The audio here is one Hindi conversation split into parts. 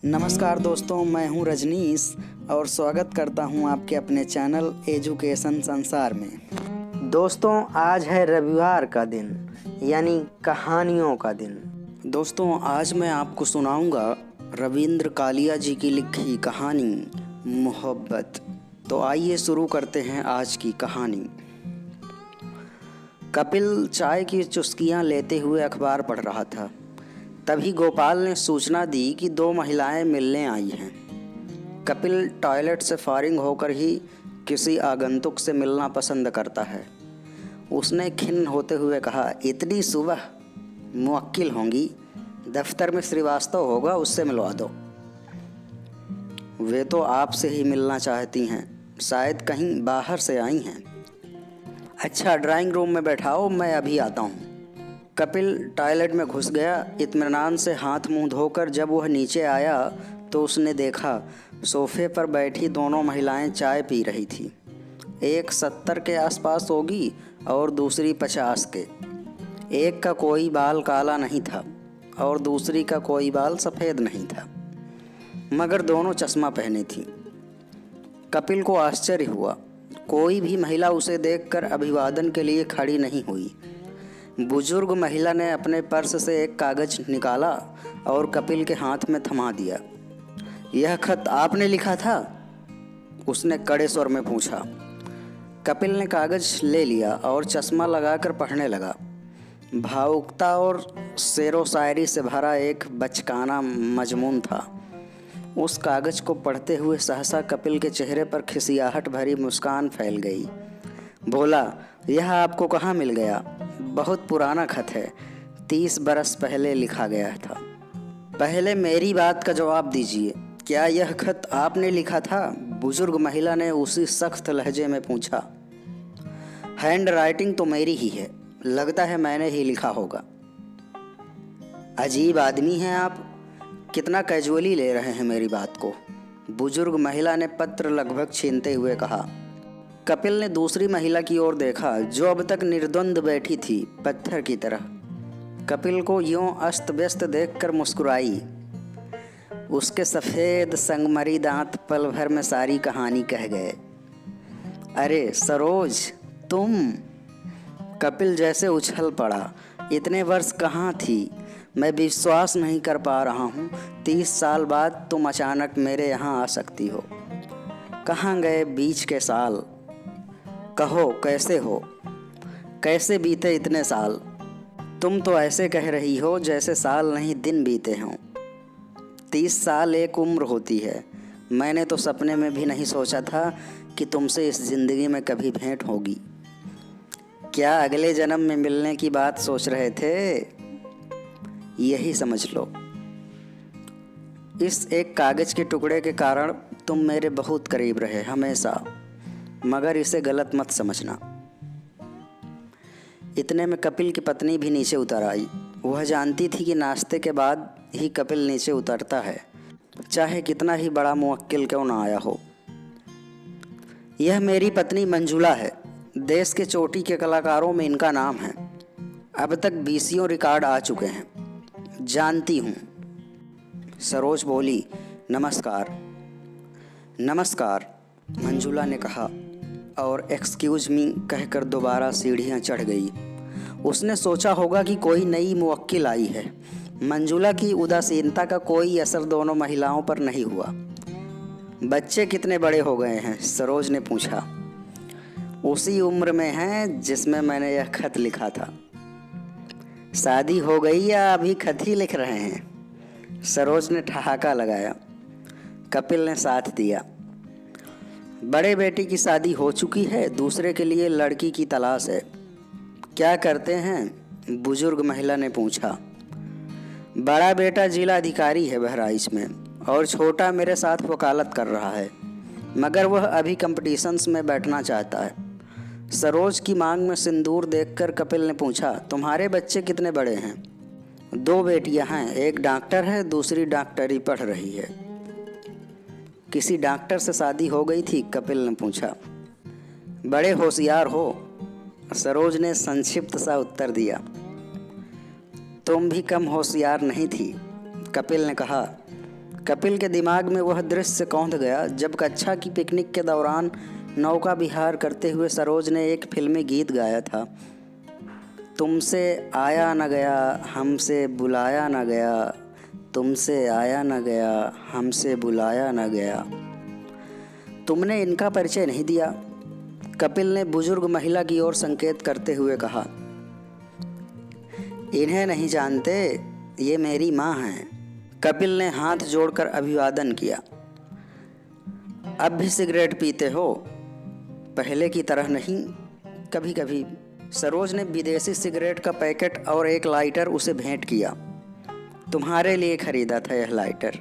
नमस्कार दोस्तों, मैं हूं रजनीश और स्वागत करता हूं आपके अपने चैनल एजुकेशन संसार में। दोस्तों, आज है रविवार का दिन, यानी कहानियों का दिन। दोस्तों, आज मैं आपको सुनाऊंगा रविंद्र कालिया जी की लिखी कहानी मोहब्बत। तो आइए शुरू करते हैं आज की कहानी। कपिल चाय की चुस्कियां लेते हुए अखबार पढ़ रहा था। तभी गोपाल ने सूचना दी कि 2 महिलाएं मिलने आई हैं। कपिल टॉयलेट से फारिग होकर ही किसी आगंतुक से मिलना पसंद करता है। उसने खिन्न होते हुए कहा, इतनी सुबह? मुवक्किल होंगी, दफ्तर में श्रीवास्तव होगा, उससे मिलवा दो। वे तो आपसे ही मिलना चाहती हैं, शायद कहीं बाहर से आई हैं। अच्छा, ड्राइंग रूम में बैठाओ, मैं अभी आता हूँ। कपिल टॉयलेट में घुस गया। इत्मीनान से हाथ मुंह धोकर जब वह नीचे आया तो उसने देखा सोफे पर बैठी दोनों महिलाएं चाय पी रही थी। एक 70 के आसपास होगी और दूसरी 50 के। एक का कोई बाल काला नहीं था और दूसरी का कोई बाल सफ़ेद नहीं था, मगर दोनों चश्मा पहने थी। कपिल को आश्चर्य हुआ। कोई भी महिला उसे देखकर अभिवादन के लिए खड़ी नहीं हुई। बुजुर्ग महिला ने अपने पर्स से एक कागज़ निकाला और कपिल के हाथ में थमा दिया। यह खत आपने लिखा था? उसने कड़े स्वर में पूछा। कपिल ने कागज़ ले लिया और चश्मा लगाकर पढ़ने लगा। भावुकता और शेरो शायरी से भरा एक बचकाना मजमून था। उस कागज़ को पढ़ते हुए सहसा कपिल के चेहरे पर खिसियाहट भरी मुस्कान फैल गई। बोला, यह आपको कहाँ मिल गया? बहुत पुराना खत है, 30 बरस पहले लिखा गया था। पहले मेरी बात का जवाब दीजिए, क्या यह खत आपने लिखा था? बुजुर्ग महिला ने उसी सख्त लहजे में पूछा। हैंड राइटिंग तो मेरी ही है, लगता है मैंने ही लिखा होगा। अजीब आदमी हैं आप, कितना कैजुअली ले रहे हैं मेरी बात को, बुजुर्ग महिला ने पत्र लगभग छीनते हुए कहा। कपिल ने दूसरी महिला की ओर देखा जो अब तक निर्द्वंद बैठी थी, पत्थर की तरह। कपिल को यूं अस्त व्यस्त देखकर मुस्कुराई। उसके सफ़ेद संगमरी दांत पल भर में सारी कहानी कह गए। अरे सरोज, तुम? कपिल जैसे उछल पड़ा। इतने वर्ष कहाँ थी? मैं विश्वास नहीं कर पा रहा हूँ, 30 साल बाद तुम अचानक मेरे यहाँ आ सकती हो। कहाँ गए बीच के साल? कहो, कैसे हो? कैसे बीते इतने साल? तुम तो ऐसे कह रही हो जैसे साल नहीं दिन बीते हों। 30 साल एक उम्र होती है। मैंने तो सपने में भी नहीं सोचा था कि तुमसे इस ज़िंदगी में कभी भेंट होगी। क्या अगले जन्म में मिलने की बात सोच रहे थे? यही समझ लो। इस एक कागज़ के टुकड़े के कारण तुम मेरे बहुत करीब रहे हमेशा, मगर इसे गलत मत समझना। इतने में कपिल की पत्नी भी नीचे उतर आई। वह जानती थी कि नाश्ते के बाद ही कपिल नीचे उतरता है, चाहे कितना ही बड़ा मुवक्किल क्यों ना आया हो। यह मेरी पत्नी मंजुला है। देश के चोटी के कलाकारों में इनका नाम है। अब तक 20 रिकॉर्ड आ चुके हैं। जानती हूँ। सरोज बोली, नमस्कार। नमस्कार, मंजुला ने कहा और एक्सक्यूज़ मी कहकर दोबारा सीढ़ियाँ चढ़ गई। उसने सोचा होगा कि कोई नई मुवक्किल आई है। मंजुला की उदासीनता का कोई असर दोनों महिलाओं पर नहीं हुआ। बच्चे कितने बड़े हो गए हैं? सरोज ने पूछा। उसी उम्र में हैं जिसमें मैंने यह खत लिखा था। शादी हो गई या अभी खत ही लिख रहे हैं? सरोज ने ठहाका लगाया। कपिल ने साथ दिया। बड़े बेटे की शादी हो चुकी है, दूसरे के लिए लड़की की तलाश है। क्या करते हैं? बुजुर्ग महिला ने पूछा। बड़ा बेटा जिला अधिकारी है बहराइच में और छोटा मेरे साथ वकालत कर रहा है, मगर वह अभी कंपटीशंस में बैठना चाहता है। सरोज की मांग में सिंदूर देखकर कपिल ने पूछा, तुम्हारे बच्चे कितने बड़े हैं? 2 बेटियां हैं, एक डॉक्टर है, दूसरी डॉक्टरी पढ़ रही है। किसी डॉक्टर से शादी हो गई थी? कपिल ने पूछा। बड़े होशियार हो, सरोज ने संक्षिप्त सा उत्तर दिया। तुम भी कम होशियार नहीं थी, कपिल ने कहा। कपिल के दिमाग में वह दृश्य कौंध गया जब कक्षा की पिकनिक के दौरान नौका विहार करते हुए सरोज ने एक फिल्मी गीत गाया था। तुमसे आया न गया, हमसे बुलाया न गया, तुमसे आया न गया, हमसे बुलाया न गया। तुमने इनका परिचय नहीं दिया, कपिल ने बुजुर्ग महिला की ओर संकेत करते हुए कहा। इन्हें नहीं जानते, ये मेरी माँ हैं। कपिल ने हाथ जोड़कर अभिवादन किया। अब भी सिगरेट पीते हो? पहले की तरह नहीं, कभी कभी। सरोज ने विदेशी सिगरेट का पैकेट और एक लाइटर उसे भेंट किया। तुम्हारे लिए खरीदा था यह लाइटर,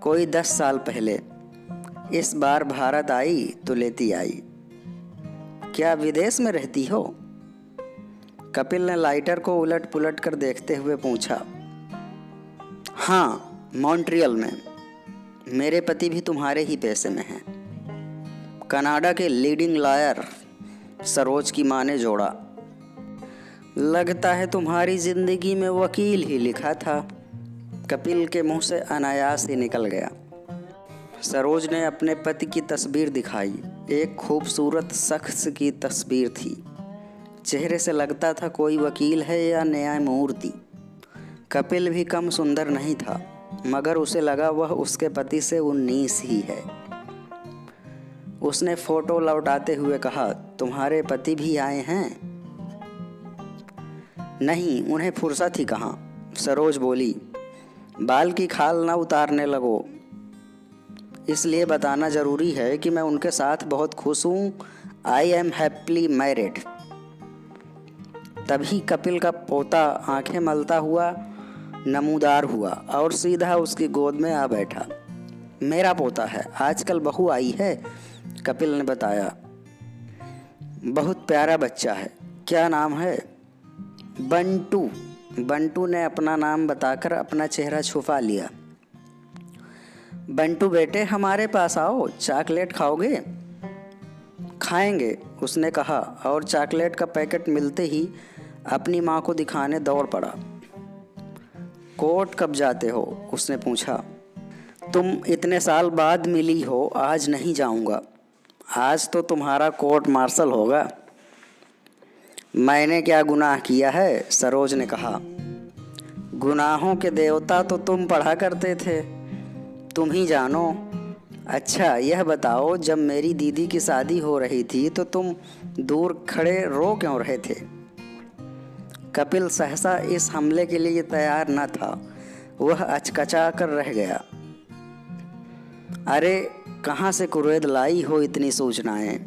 कोई 10 साल पहले। इस बार भारत आई तो लेती आई। क्या विदेश में रहती हो? कपिल ने लाइटर को उलट पुलट कर देखते हुए पूछा। हाँ, मॉन्ट्रियल में। मेरे पति भी तुम्हारे ही पैसे में हैं, कनाडा के लीडिंग लॉयर। सरोज की माँ ने जोड़ा। लगता है तुम्हारी जिंदगी में वकील ही लिखा था। कपिल के मुंह से अनायास ही निकल गया। सरोज ने अपने पति की तस्वीर दिखाई। एक खूबसूरत शख्स की तस्वीर थी। चेहरे से लगता था कोई वकील है या न्यायमूर्ति। कपिल भी कम सुंदर नहीं था, मगर उसे लगा वह उसके पति से 19 ही है। उसने फोटो लौटाते हुए कहा, तुम्हारे पति भी आए हैं? नहीं, उन्हें फुर्सत ही कहाँ। सरोज बोली, बाल की खाल ना उतारने लगो। इसलिए बताना जरूरी है कि मैं उनके साथ बहुत खुश हूँ। I am happily married. तभी कपिल का पोता आंखें मलता हुआ नमूदार हुआ और सीधा उसकी गोद में आ बैठा। मेरा पोता है, आजकल बहू आई है, कपिल ने बताया। बहुत प्यारा बच्चा है। क्या नाम है? बंटू। बंटू ने अपना नाम बताकर अपना चेहरा छुपा लिया। बंटू बेटे, हमारे पास आओ, चॉकलेट खाओगे? खाएंगे, उसने कहा और चॉकलेट का पैकेट मिलते ही अपनी माँ को दिखाने दौड़ पड़ा। कोर्ट कब जाते हो? उसने पूछा। तुम इतने साल बाद मिली हो, आज नहीं जाऊंगा। आज तो तुम्हारा कोर्ट मार्शल होगा। मैंने क्या गुनाह किया है? सरोज ने कहा। गुनाहों के देवता तो तुम पढ़ा करते थे, तुम ही जानो। अच्छा यह बताओ, जब मेरी दीदी की शादी हो रही थी तो तुम दूर खड़े रो क्यों रहे थे? कपिल सहसा इस हमले के लिए तैयार न था। वह अचकचा कर रह गया। अरे कहाँ से कुरेद लाई हो इतनी सूचनाएं,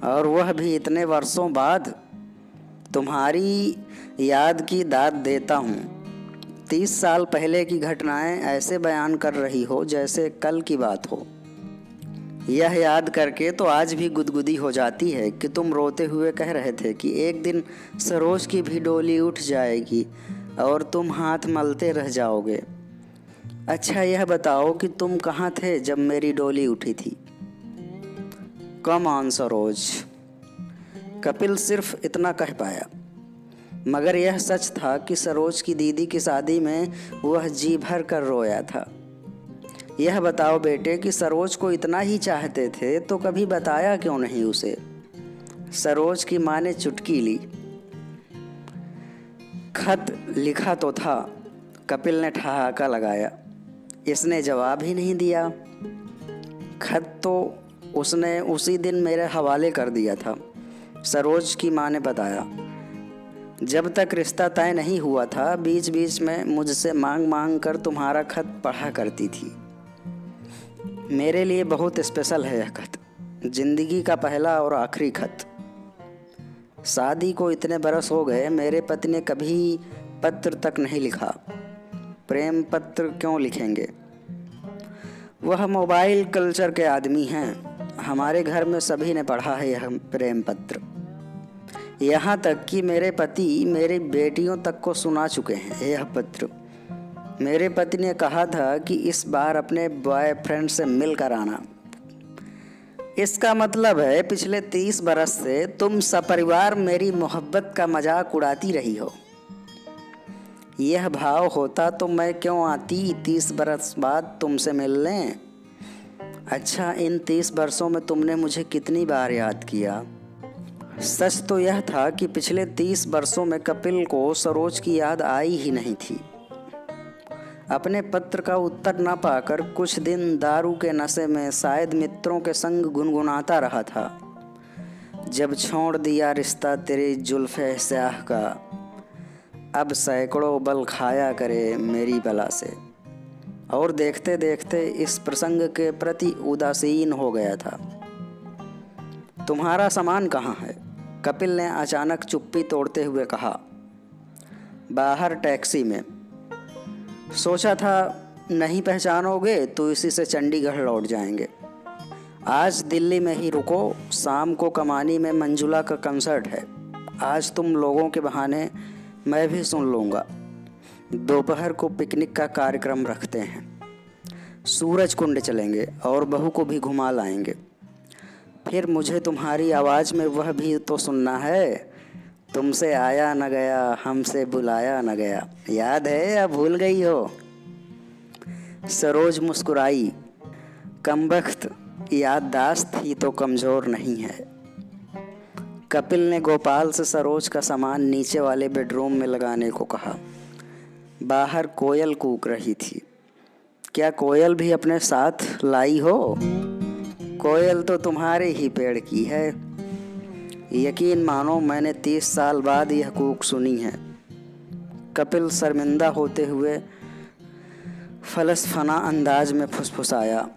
और वह भी इतने वर्षों बाद? तुम्हारी याद की दाद देता हूँ। 30 साल पहले की घटनाएं ऐसे बयान कर रही हो जैसे कल की बात हो। यह याद करके तो आज भी गुदगुदी हो जाती है कि तुम रोते हुए कह रहे थे कि एक दिन सरोज की भी डोली उठ जाएगी और तुम हाथ मलते रह जाओगे। अच्छा यह बताओ कि तुम कहाँ थे जब मेरी डोली उठी थी? Come on Saroj. कपिल सिर्फ इतना कह पाया, मगर यह सच था कि सरोज की दीदी की शादी में वह जी भर कर रोया था। यह बताओ बेटे कि सरोज को इतना ही चाहते थे तो कभी बताया क्यों नहीं उसे? सरोज की माँ ने चुटकी ली। खत लिखा तो था, कपिल ने ठहाका लगाया। इसने जवाब ही नहीं दिया। खत तो उसने उसी दिन मेरे हवाले कर दिया था, सरोज की माँ ने बताया। जब तक रिश्ता तय नहीं हुआ था, बीच बीच में मुझसे मांग मांग कर तुम्हारा खत पढ़ा करती थी। मेरे लिए बहुत स्पेशल है यह खत, जिंदगी का पहला और आखिरी खत। शादी को इतने बरस हो गए, मेरे पति ने कभी पत्र तक नहीं लिखा। प्रेम पत्र क्यों लिखेंगे? वह मोबाइल कल्चर के आदमी हैं। हमारे घर में सभी ने पढ़ा है यह प्रेम पत्र, यहाँ तक कि मेरे पति मेरी बेटियों तक को सुना चुके हैं यह पत्र। मेरे पति ने कहा था कि इस बार अपने बॉयफ्रेंड से मिल कर आना। इसका मतलब है पिछले 30 बरस से तुम सपरिवार मेरी मोहब्बत का मजाक उड़ाती रही हो। यह भाव होता तो मैं क्यों आती 30 बरस बाद तुमसे मिलने। अच्छा, इन 30 वर्षों में तुमने मुझे कितनी बार याद किया। सच तो यह था कि पिछले 30 वर्षों में कपिल को सरोज की याद आई ही नहीं थी। अपने पत्र का उत्तर न पाकर कुछ दिन दारू के नशे में शायद मित्रों के संग गुनगुनाता रहा था। जब छोड़ दिया रिश्ता तेरी जुल्फ़े स्याह का, अब सैकड़ों बल खाया करे मेरी बला से। और देखते देखते इस प्रसंग के प्रति उदासीन हो गया था। तुम्हारा सामान कहाँ है? कपिल ने अचानक चुप्पी तोड़ते हुए कहा। बाहर टैक्सी में। सोचा था नहीं पहचानोगे तो इसी से चंडीगढ़ लौट जाएंगे। आज दिल्ली में ही रुको, शाम को कमानी में मंजुला का कंसर्ट है। आज तुम लोगों के बहाने मैं भी सुन लूँगा। दोपहर को पिकनिक का कार्यक्रम रखते हैं। सूरज कुंड चलेंगे और बहू को भी घुमा लाएंगे। फिर मुझे तुम्हारी आवाज़ में वह भी तो सुनना है, तुमसे आया न गया, हमसे बुलाया न गया। याद है या भूल गई हो? सरोज मुस्कुराई। कमबख्त, याददाश्त ही तो कमज़ोर नहीं है। कपिल ने गोपाल से सरोज का सामान नीचे वाले बेडरूम में लगाने को कहा। बाहर कोयल कूक रही थी। क्या कोयल भी अपने साथ लाई हो? कोयल तो तुम्हारे ही पेड़ की है। यकीन मानो मैंने 30 साल बाद यह कूक सुनी है। कपिल शर्मिंदा होते हुए फलसफना अंदाज में फुसफुसाया।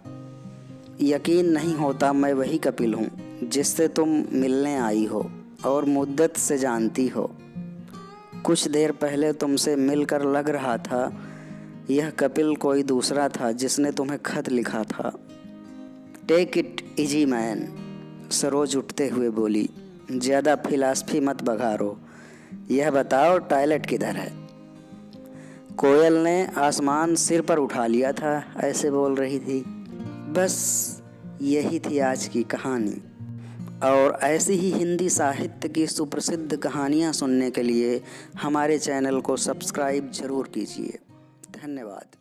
यकीन नहीं होता मैं वही कपिल हूँ जिससे तुम मिलने आई हो और मुद्दत से जानती हो। कुछ देर पहले तुमसे मिलकर लग रहा था यह कपिल कोई दूसरा था जिसने तुम्हें खत लिखा था। Take it easy man, Saroj उठते हुए बोली। ज़्यादा फिलॉसफी मत बघारो। यह बताओ टॉयलेट किधर है? कोयल ने आसमान सिर पर उठा लिया था, ऐसे बोल रही थी। बस यही थी आज की कहानी। और ऐसी ही हिंदी साहित्य की सुप्रसिद्ध कहानियाँ सुनने के लिए हमारे चैनल को सब्सक्राइब ज़रूर कीजिए। धन्यवाद।